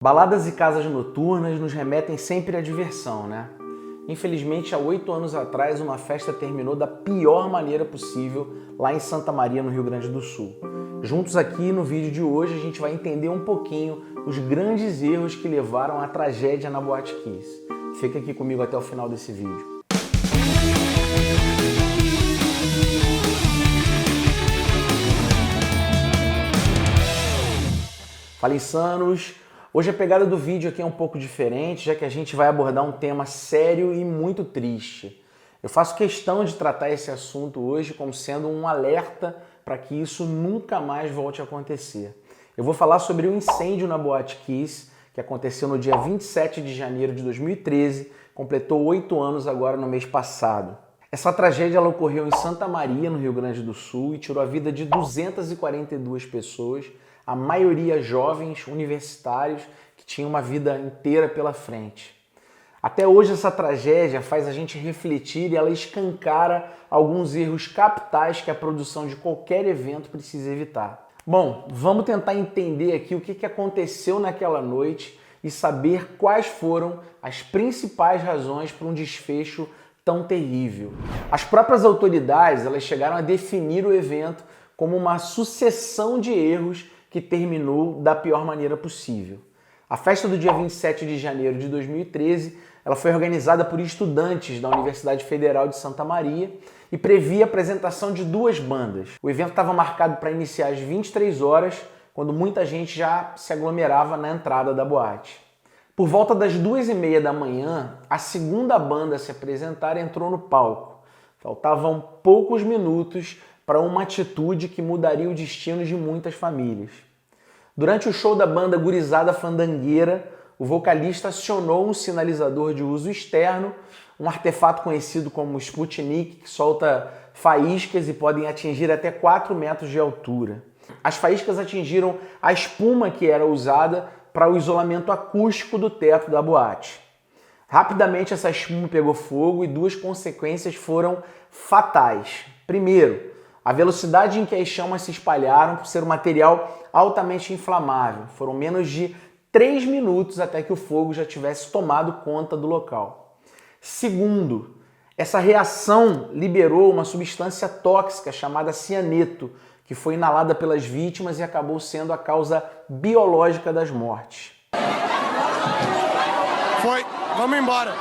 Baladas e casas noturnas nos remetem sempre à diversão, né? Infelizmente, há 8 anos atrás, uma festa terminou da pior maneira possível lá em Santa Maria, no Rio Grande do Sul. Juntos aqui no vídeo de hoje, a gente vai entender um pouquinho os grandes erros que levaram à tragédia na Boate Kiss. Fica aqui comigo até o final desse vídeo. Fala, insanos! Hoje a pegada do vídeo aqui é um pouco diferente, já que a gente vai abordar um tema sério e muito triste. Eu faço questão de tratar esse assunto hoje como sendo um alerta para que isso nunca mais volte a acontecer. Eu vou falar sobre o incêndio na Boate Kiss, que aconteceu no dia 27 de janeiro de 2013, completou 8 anos agora no mês passado. Essa tragédia ela ocorreu em Santa Maria, no Rio Grande do Sul, e tirou a vida de 242 pessoas, a maioria jovens, universitários, que tinham uma vida inteira pela frente. Até hoje essa tragédia faz a gente refletir e ela escancara alguns erros capitais que a produção de qualquer evento precisa evitar. Bom, vamos tentar entender aqui o que aconteceu naquela noite e saber quais foram as principais razões para um desfecho tão terrível. As próprias autoridades elas chegaram a definir o evento como uma sucessão de erros que terminou da pior maneira possível. A festa do dia 27 de janeiro de 2013 ela foi organizada por estudantes da Universidade Federal de Santa Maria e previa a apresentação de 2 bandas. O evento estava marcado para iniciar às 23 horas, quando muita gente já se aglomerava na entrada da boate. Por volta das 2h30 da manhã, a segunda banda a se apresentar entrou no palco. Faltavam poucos minutos para uma atitude que mudaria o destino de muitas famílias. Durante o show da banda Gurizada Fandangueira, o vocalista acionou um sinalizador de uso externo, um artefato conhecido como Sputnik, que solta faíscas e podem atingir até 4 metros de altura. As faíscas atingiram a espuma que era usada para o isolamento acústico do teto da boate. Rapidamente essa espuma pegou fogo e 2 consequências foram fatais. Primeiro, a velocidade em que as chamas se espalharam por ser um material altamente inflamável. Foram menos de 3 minutos até que o fogo já tivesse tomado conta do local. Segundo, essa reação liberou uma substância tóxica chamada cianeto, que foi inalada pelas vítimas e acabou sendo a causa biológica das mortes. Foi, vamos embora.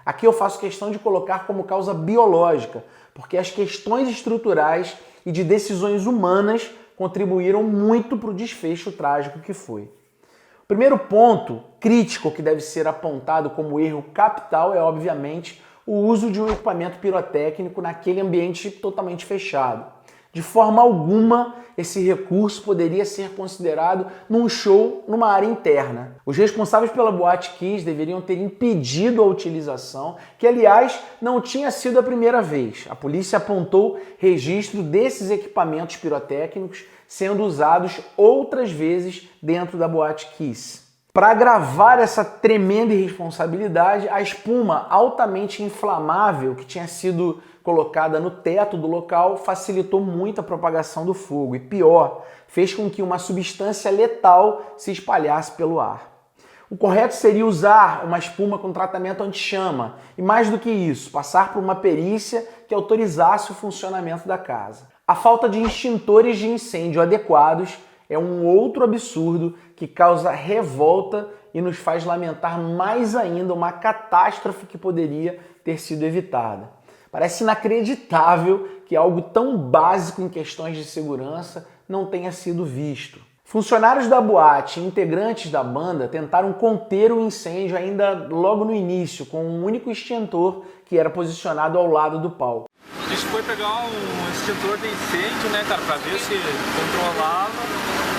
Aqui eu faço questão de colocar como causa biológica, porque as questões estruturais e de decisões humanas contribuíram muito para o desfecho trágico que foi. O primeiro ponto crítico que deve ser apontado como erro capital é, obviamente, o uso de um equipamento pirotécnico naquele ambiente totalmente fechado. De forma alguma, esse recurso poderia ser considerado num show numa área interna. Os responsáveis pela Boate Kiss deveriam ter impedido a utilização, que aliás não tinha sido a primeira vez. A polícia apontou registro desses equipamentos pirotécnicos sendo usados outras vezes dentro da Boate Kiss. Para agravar essa tremenda irresponsabilidade, a espuma altamente inflamável que tinha sido colocada no teto do local facilitou muito a propagação do fogo e, pior, fez com que uma substância letal se espalhasse pelo ar. O correto seria usar uma espuma com tratamento anti-chama e, mais do que isso, passar por uma perícia que autorizasse o funcionamento da casa. A falta de extintores de incêndio adequados é um outro absurdo que causa revolta e nos faz lamentar mais ainda uma catástrofe que poderia ter sido evitada. Parece inacreditável que algo tão básico em questões de segurança não tenha sido visto. Funcionários da boate e integrantes da banda tentaram conter o incêndio ainda logo no início, com um único extintor que era posicionado ao lado do palco. A gente foi pegar um extintor de incêndio, né, cara, pra ver se controlava.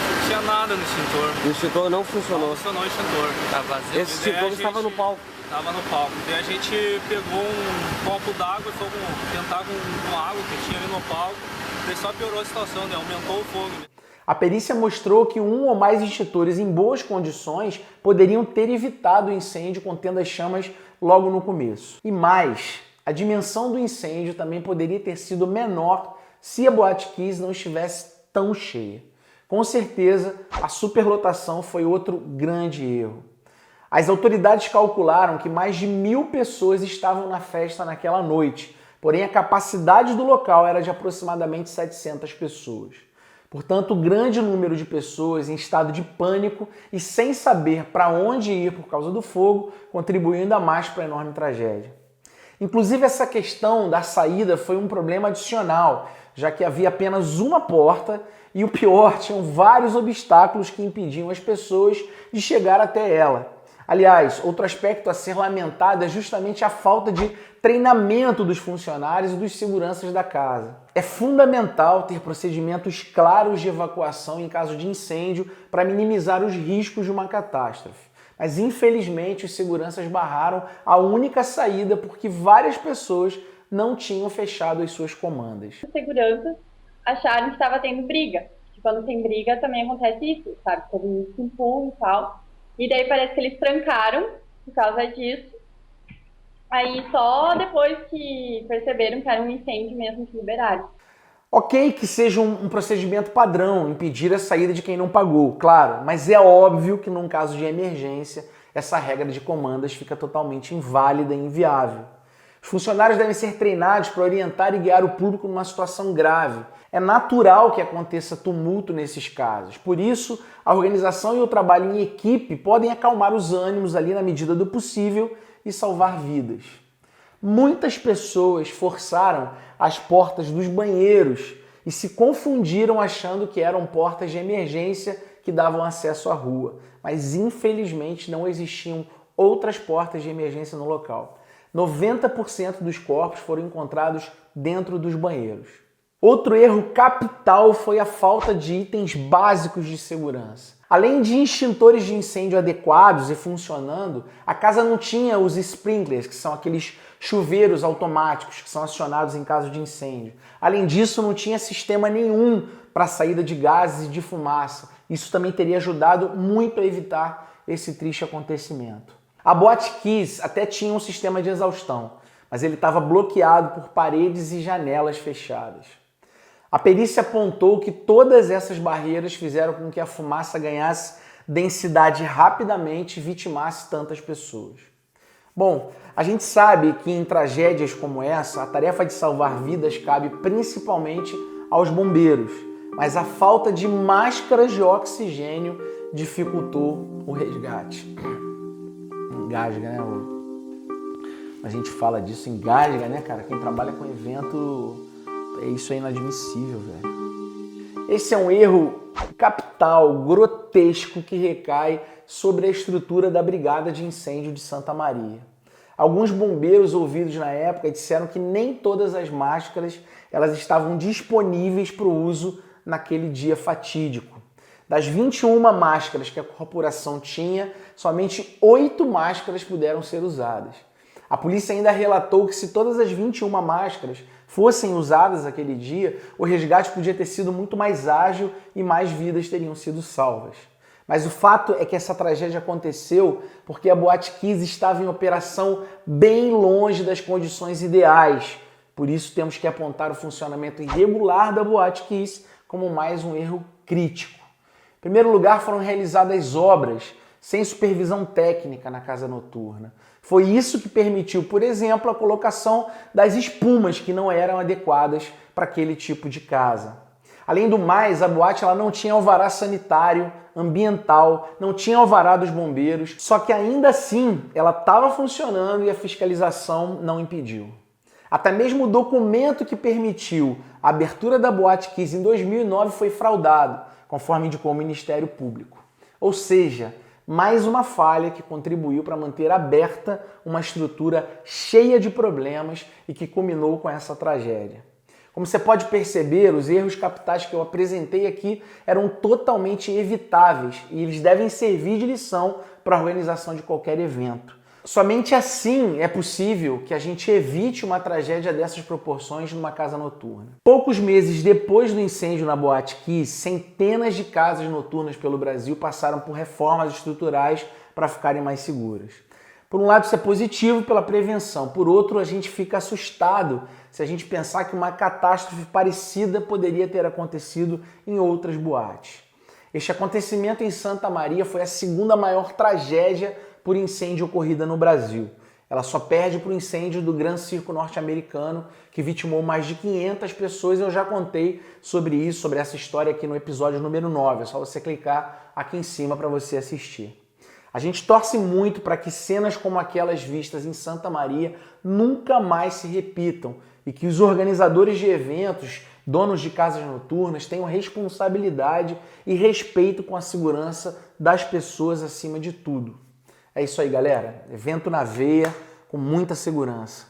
Não tinha nada no extintor. O extintor não funcionou. Não funcionou o extintor. Tá vazio. Esse extintor estava no palco. Tava no palco. Daí a gente pegou um copo d'água e foi tentar com água que tinha ali no palco. Daí só piorou a situação, né? Aumentou o fogo. Né? A perícia mostrou que um ou mais extintores em boas condições poderiam ter evitado o incêndio contendo as chamas logo no começo. E mais, a dimensão do incêndio também poderia ter sido menor se a Boate Kiss não estivesse tão cheia. Com certeza, a superlotação foi outro grande erro. As autoridades calcularam que mais de 1.000 pessoas estavam na festa naquela noite, porém a capacidade do local era de aproximadamente 700 pessoas. Portanto, o grande número de pessoas em estado de pânico e sem saber para onde ir por causa do fogo contribuiu ainda mais para a enorme tragédia. Inclusive, essa questão da saída foi um problema adicional, já que havia apenas uma porta e o pior, tinham vários obstáculos que impediam as pessoas de chegar até ela. Aliás, outro aspecto a ser lamentado é justamente a falta de treinamento dos funcionários e dos seguranças da casa. É fundamental ter procedimentos claros de evacuação em caso de incêndio para minimizar os riscos de uma catástrofe. Mas, infelizmente, os seguranças barraram a única saída porque várias pessoas não tinham fechado as suas comandas. Os seguranças acharam que estava tendo briga. Que quando tem briga também acontece isso, sabe? Todo mundo se empurra e tal. E daí parece que eles trancaram por causa disso. Aí só depois que perceberam que era um incêndio mesmo que liberaram. Ok que seja um procedimento padrão, impedir a saída de quem não pagou, claro, mas é óbvio que num caso de emergência, essa regra de comandas fica totalmente inválida e inviável. Os funcionários devem ser treinados para orientar e guiar o público numa situação grave. É natural que aconteça tumulto nesses casos. Por isso, a organização e o trabalho em equipe podem acalmar os ânimos ali na medida do possível e salvar vidas. Muitas pessoas forçaram as portas dos banheiros e se confundiram achando que eram portas de emergência que davam acesso à rua. Mas, infelizmente, não existiam outras portas de emergência no local. 90% dos corpos foram encontrados dentro dos banheiros. Outro erro capital foi a falta de itens básicos de segurança. Além de extintores de incêndio adequados e funcionando, a casa não tinha os sprinklers, que são aqueles chuveiros automáticos que são acionados em caso de incêndio. Além disso, não tinha sistema nenhum para saída de gases e de fumaça. Isso também teria ajudado muito a evitar esse triste acontecimento. A Boate Kiss até tinha um sistema de exaustão, mas ele estava bloqueado por paredes e janelas fechadas. A perícia apontou que todas essas barreiras fizeram com que a fumaça ganhasse densidade rapidamente e vitimasse tantas pessoas. Bom, a gente sabe que em tragédias como essa, a tarefa de salvar vidas cabe principalmente aos bombeiros, mas a falta de máscaras de oxigênio dificultou o resgate. Engasga, né? A gente fala disso, engasga, né, cara? Quem trabalha com evento, isso é inadmissível, velho. Esse é um erro capital, grotesco, que recai sobre a estrutura da Brigada de Incêndio de Santa Maria. Alguns bombeiros ouvidos na época disseram que nem todas as máscaras elas estavam disponíveis para o uso naquele dia fatídico. Das 21 máscaras que a corporação tinha, somente 8 máscaras puderam ser usadas. A polícia ainda relatou que se todas as 21 máscaras fossem usadas aquele dia, o resgate podia ter sido muito mais ágil e mais vidas teriam sido salvas. Mas o fato é que essa tragédia aconteceu porque a Boate Kiss estava em operação bem longe das condições ideais. Por isso temos que apontar o funcionamento irregular da Boate Kiss como mais um erro crítico. Em primeiro lugar, foram realizadas obras sem supervisão técnica na casa noturna. Foi isso que permitiu, por exemplo, a colocação das espumas que não eram adequadas para aquele tipo de casa. Além do mais, a boate ela não tinha alvará sanitário, ambiental, não tinha alvará dos bombeiros, só que ainda assim ela estava funcionando e a fiscalização não impediu. Até mesmo o documento que permitiu a abertura da Boate Kiss em 2009 foi fraudado, conforme indicou o Ministério Público. Ou seja, mais uma falha que contribuiu para manter aberta uma estrutura cheia de problemas e que culminou com essa tragédia. Como você pode perceber, os erros capitais que eu apresentei aqui eram totalmente evitáveis e eles devem servir de lição para a organização de qualquer evento. Somente assim é possível que a gente evite uma tragédia dessas proporções numa casa noturna. Poucos meses depois do incêndio na Boate Kiss, centenas de casas noturnas pelo Brasil passaram por reformas estruturais para ficarem mais seguras. Por um lado, isso é positivo pela prevenção. Por outro, a gente fica assustado se a gente pensar que uma catástrofe parecida poderia ter acontecido em outras boates. Este acontecimento em Santa Maria foi a segunda maior tragédia por incêndio ocorrida no Brasil. Ela só perde para o incêndio do Gran Circo norte-americano, que vitimou mais de 500 pessoas. Eu já contei sobre isso, sobre essa história aqui no episódio número 9. É só você clicar aqui em cima para você assistir. A gente torce muito para que cenas como aquelas vistas em Santa Maria nunca mais se repitam e que os organizadores de eventos, donos de casas noturnas, tenham responsabilidade e respeito com a segurança das pessoas acima de tudo. É isso aí, galera. Evento na veia, com muita segurança.